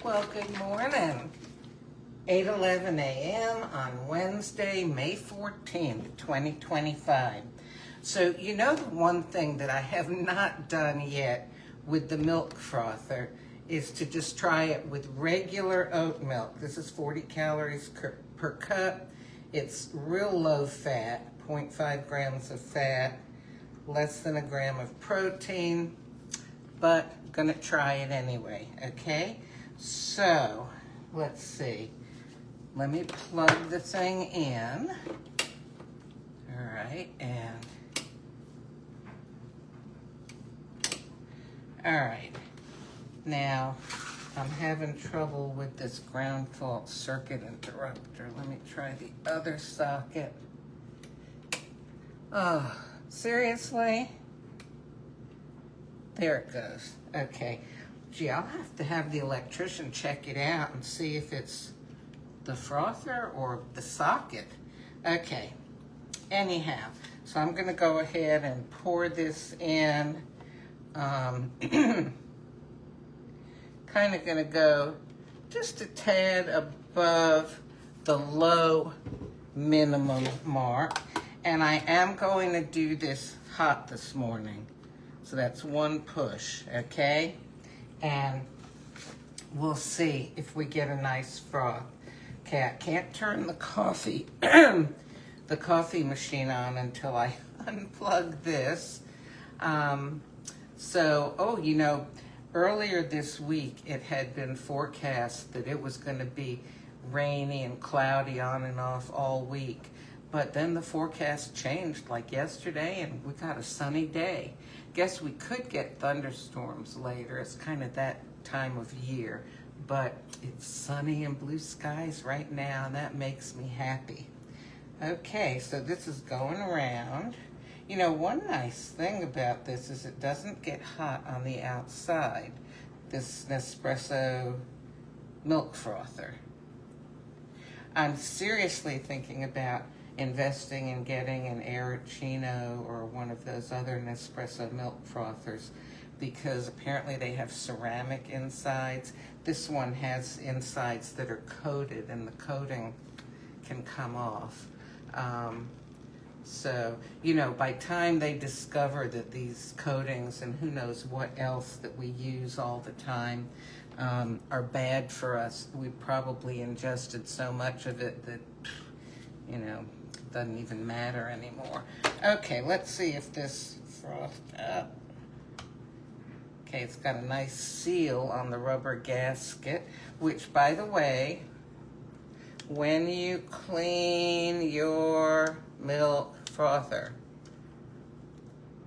Well, good morning. 8:11 a.m. on Wednesday, May 14th, 2025. So, you know, the one thing that I have not done yet with the milk frother is to just try it with regular oat milk. This is 40 calories per cup. It's real low fat, 0.5 grams of fat, less than a gram of protein, but I'm gonna try it anyway, okay? So, let's see. Let me plug the thing in. All right, and all right. Now, I'm having trouble with this ground fault circuit interrupter. Let me try the other socket. Oh, seriously? There it goes. Okay. Gee, I'll have to have the electrician check it out and see if it's the frother or the socket. Okay. Anyhow, so I'm going to go ahead and pour this in. Kind of going to go just a tad above the low minimum mark. And I am going to do this hot this morning. So that's one push, okay? And we'll see if we get a nice froth. Okay, I can't turn the coffee the coffee machine on until I unplug this. Oh, you know, earlier this week it had been forecast that it was going to be rainy and cloudy on and off all week. But then the forecast changed like yesterday and we got a sunny day. Guess we could get thunderstorms later. It's kind of that time of year. But it's sunny and blue skies right now and that makes me happy. Okay, so this is going around. You know, one nice thing about this is it doesn't get hot on the outside. This Nespresso milk frother. I'm seriously thinking about investing in getting an Arancino or one of those other Nespresso milk frothers because apparently they have ceramic insides. This one has insides that are coated and the coating can come off. So, you know, by time they discover that these coatings and who knows what else that we use all the time are bad for us, we probably ingested so much of it that, you know, doesn't even matter anymore. Okay, let's see if this frothed up. Okay, it's got a nice seal on the rubber gasket, which, by the way, when you clean your milk frother,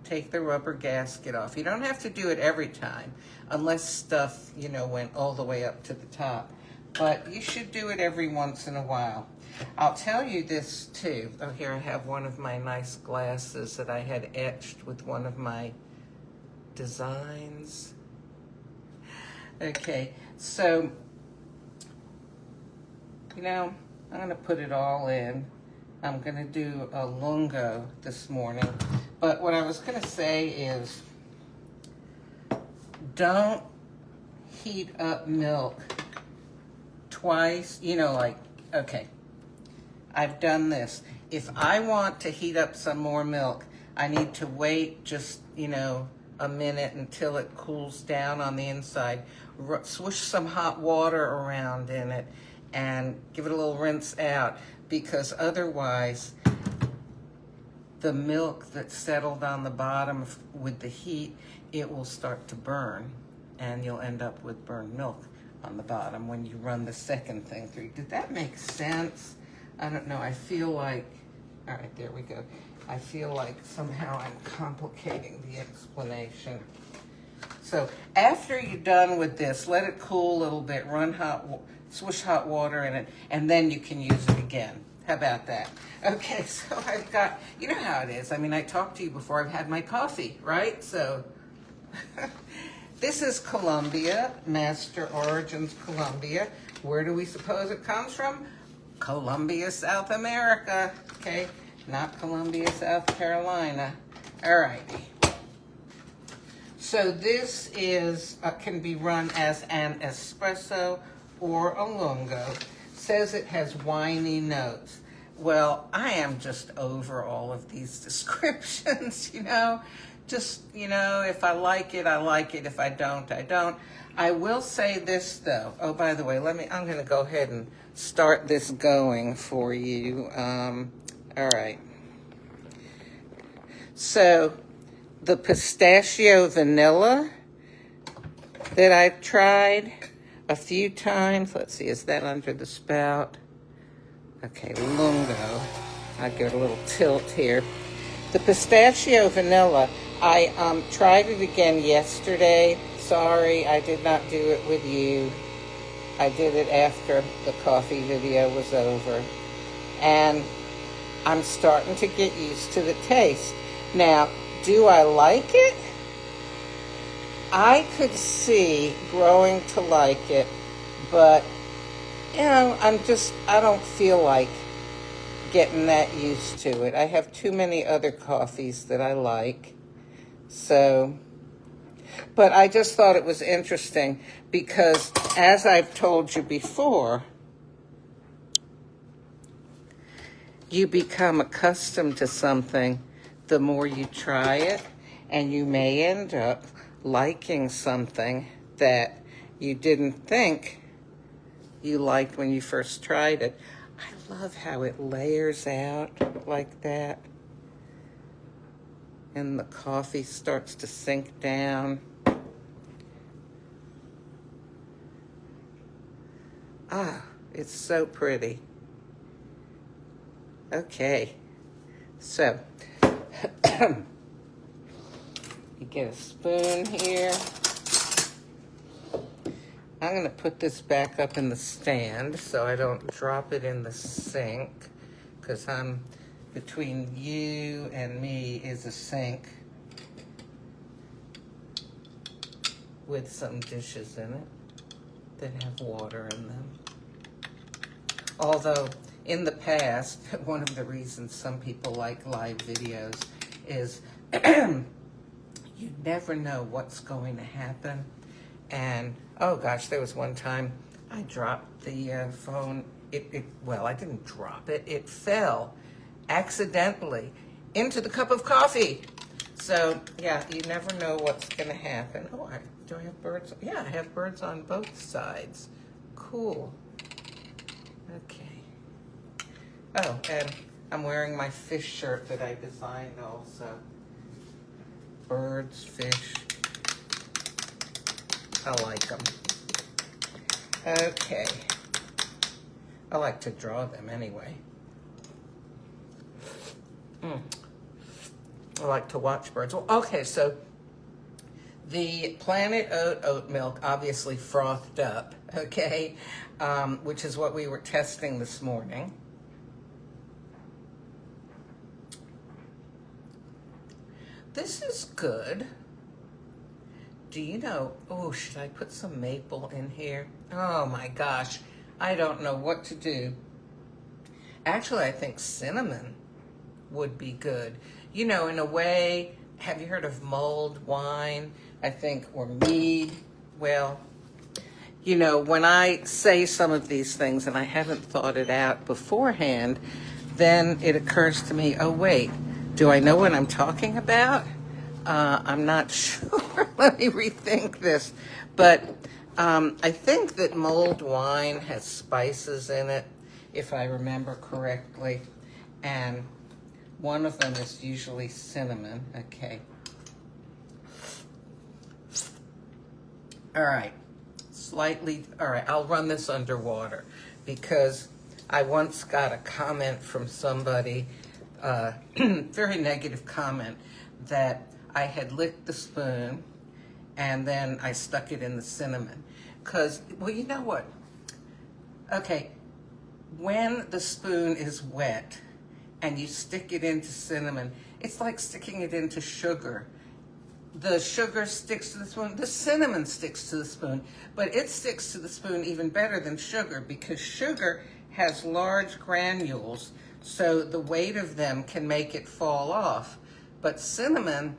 take the rubber gasket off. You don't have to do it every time, unless stuff, you know, went all the way up to the top. But you should do it every once in a while. I'll tell you this too. Oh, here I have one of my nice glasses that I had etched with one of my designs. Okay, so, you know, I'm going to put it all in. I'm going to do a lungo this morning. But what I was going to say is, don't heat up milk twice. You know, like, okay, I've done this. If I want to heat up some more milk, I need to wait just, you know, a minute until it cools down on the inside. Swish some hot water around in it and give it a little rinse out, because otherwise the milk that's settled on the bottom with the heat, it will start to burn and you'll end up with burned milk on the bottom when you run the second thing through. Did that make sense? I don't know. I feel like, all right, there we go. I feel like somehow I'm complicating the explanation. So after you're done with this, let it cool a little bit, swish hot water in it, and then you can use it again. How about that? Okay, so I've got, you know how it is. I mean, I talked to you before I've had my coffee, right? So this is Colombia, Master Origins Colombia. Where do we suppose it comes from? Colombia, South America, okay? Not Columbia, South Carolina. All righty. So this is can be run as an espresso or a lungo. Says it has winey notes. Well, I am just over all of these descriptions, you know. Just, you know, if I like it, I like it. If I don't, I don't. I will say this though. Oh, by the way, I'm going to go ahead and start this going for you. All right. So the pistachio vanilla that I've tried a few times. Let's see, is that under the spout? Okay, lungo. I give it a little tilt here. The pistachio vanilla, I tried it again yesterday. Sorry, I did not do it with you. I did it after the coffee video was over. And I'm starting to get used to the taste. Now, do I like it? I could see growing to like it, but, you know, I don't feel like getting that used to it. I have too many other coffees that I like. So, but I just thought it was interesting because, as I've told you before, you become accustomed to something the more you try it, and you may end up liking something that you didn't think you liked when you first tried it. I love how it layers out like that, and the coffee starts to sink down. Ah, it's so pretty. Okay, so you get a spoon here. I'm going to put this back up in the stand so I don't drop it in the sink, because between you and me is a sink with some dishes in it that have water in them. Although, in the past, one of the reasons some people like live videos is you never know what's going to happen. And, oh gosh, there was one time I dropped the phone. Well, I didn't drop it. It fell accidentally into the cup of coffee. So, yeah, you never know what's going to happen. Oh, do I have birds? Yeah, I have birds on both sides. Cool. Okay. Oh, and I'm wearing my fish shirt that I designed also. Birds, fish. I like them. Okay. I like to draw them anyway. I like to watch birds. Well, okay, so the Planet oat milk, obviously frothed up, okay, which is what we were testing this morning. This is good. Do you know, oh, should I put some maple in here? Oh my gosh, I don't know what to do. Actually, I think cinnamon would be good. You know, in a way, have you heard of mulled wine? I think, or mead. Well, you know, when I say some of these things and I haven't thought it out beforehand, then it occurs to me, oh wait, do I know what I'm talking about? I'm not sure. Let me rethink this. But I think that mulled wine has spices in it, if I remember correctly. And one of them is usually cinnamon. Okay. All right. All right, I'll run this underwater because I once got a comment from somebody, very negative comment, that I had licked the spoon and then I stuck it in the cinnamon. Because, well, you know what? Okay, when the spoon is wet and you stick it into cinnamon, it's like sticking it into sugar. The sugar sticks to the spoon, the cinnamon sticks to the spoon, but it sticks to the spoon even better than sugar because sugar has large granules, so the weight of them can make it fall off. But cinnamon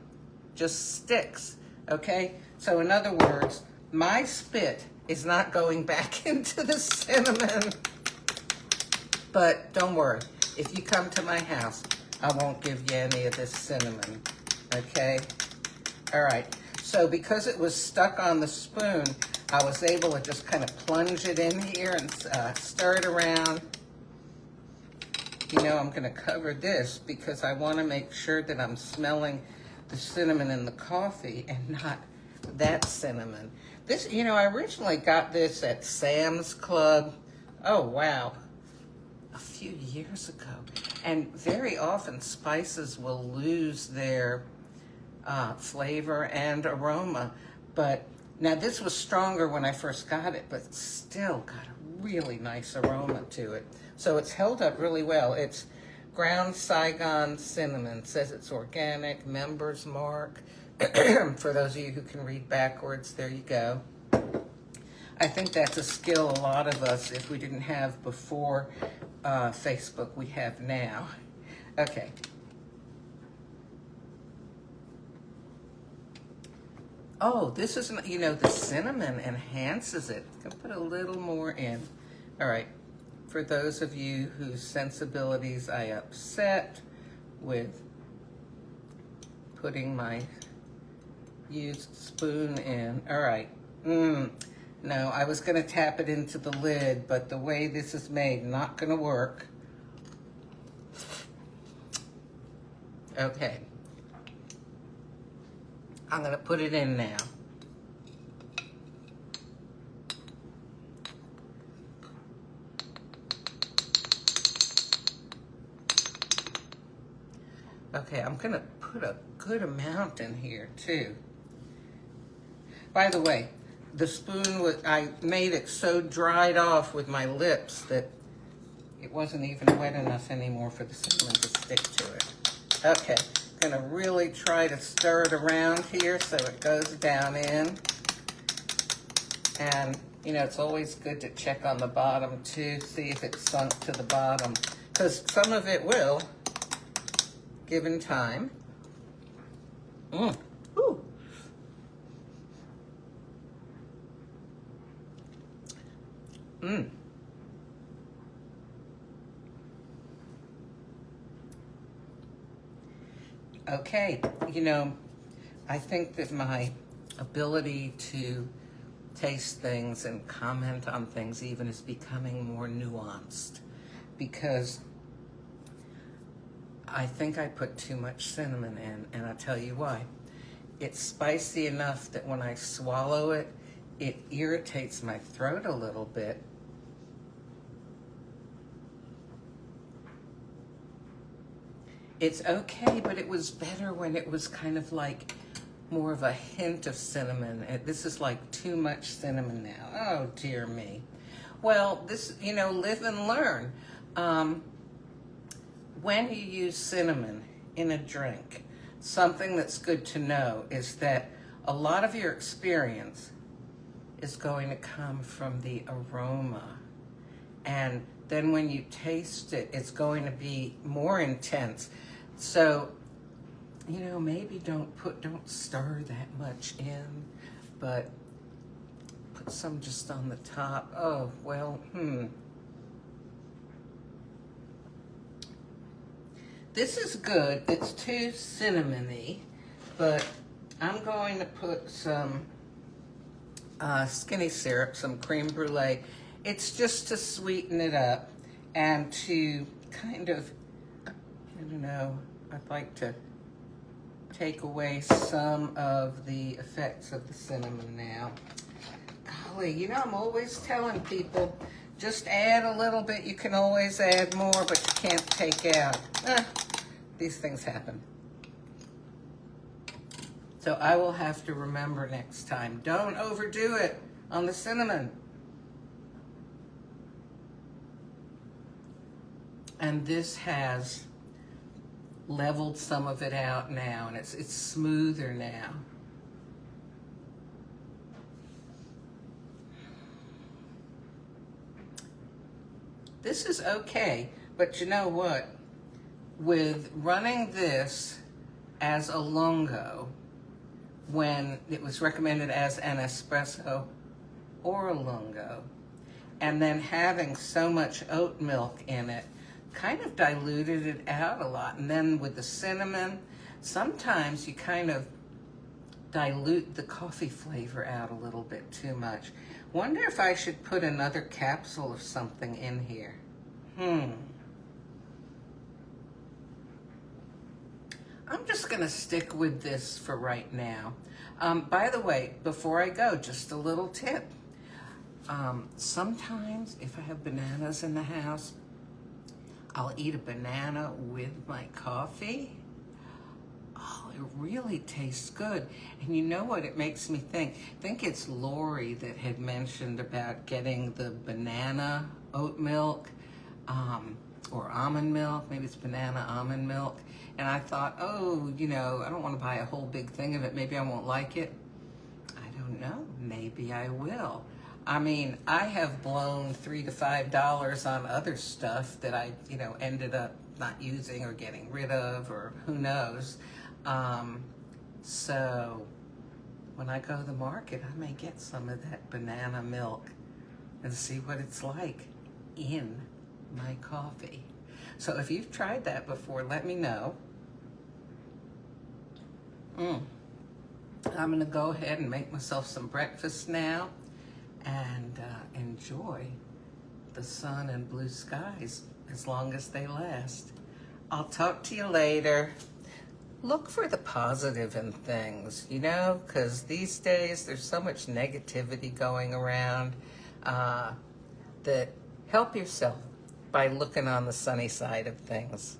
just sticks. Okay? So in other words, my spit is not going back into the cinnamon. But don't worry, if you come to my house, I won't give you any of this cinnamon, okay? All right, so because it was stuck on the spoon, I was able to just kind of plunge it in here and stir it around. You know, I'm gonna cover this because I wanna make sure that I'm smelling the cinnamon in the coffee and not that cinnamon. This, you know, I originally got this at Sam's Club. Oh, wow. A few years ago, and very often spices will lose their flavor and aroma, but now this was stronger when I first got it, but still got a really nice aroma to it. So it's held up really well. It's ground Saigon cinnamon. It says it's organic, members mark. For those of you who can read backwards, there you go. I think that's a skill a lot of us, if we didn't have before Facebook, we have now. Okay. Oh, this is, you know, the cinnamon enhances it. I'm gonna put a little more in. All right. For those of you whose sensibilities I upset with putting my used spoon in. All right. No, I was gonna tap it into the lid, but the way this is made, not gonna work. Okay. I'm gonna put it in now. Okay, I'm gonna put a good amount in here too. By the way, the spoon was, I made it so dried off with my lips that it wasn't even wet enough anymore for the cinnamon to stick to it. Okay, gonna really try to stir it around here so it goes down in. And you know, it's always good to check on the bottom too, see if it's sunk to the bottom, because some of it will, given time. Ooh. Okay, you know, I think that my ability to taste things and comment on things even is becoming more nuanced, because I think I put too much cinnamon in, and I'll tell you why. It's spicy enough that when I swallow it, it irritates my throat a little bit. It's okay, but it was better when it was kind of like more of a hint of cinnamon. This is like too much cinnamon now. Oh, dear me. Well, this, you know, live and learn. When you use cinnamon in a drink, something that's good to know is that a lot of your experience is going to come from the aroma. And then when you taste it, it's going to be more intense. So, you know, maybe don't stir that much in, but put some just on the top. Oh, well, This is good. It's too cinnamony, but I'm going to put some skinny syrup, some creme brulee. It's just to sweeten it up and to kind of, I don't know, I'd like to take away some of the effects of the cinnamon now. Golly, you know, I'm always telling people, just add a little bit. You can always add more, but you can't take out. These things happen. So I will have to remember next time. Don't overdo it on the cinnamon. And this has leveled some of it out now, and it's smoother now. This is okay, but you know what? With running this as a lungo, when it was recommended as an espresso or a lungo. And then having so much oat milk in it kind of diluted it out a lot. And then with the cinnamon, sometimes you kind of dilute the coffee flavor out a little bit too much. Wonder if I should put another capsule of something in here. I'm just gonna stick with this for right now. By the way, before I go, just a little tip. Sometimes if I have bananas in the house, I'll eat a banana with my coffee. Oh, it really tastes good. And you know what it makes me think? I think it's Lori that had mentioned about getting the banana oat milk, or almond milk. Maybe it's banana almond milk. And I thought, oh, you know, I don't want to buy a whole big thing of it. Maybe I won't like it. I don't know. Maybe I will. I mean, I have blown $3 to $5 on other stuff that I, you know, ended up not using or getting rid of, or who knows. So when I go to the market, I may get some of that banana milk and see what it's like in my coffee. So if you've tried that before, let me know. I'm gonna go ahead and make myself some breakfast now and enjoy the sun and blue skies as long as they last. I'll talk to you later. Look for the positive in things, you know, because these days there's so much negativity going around, that help yourself by looking on the sunny side of things.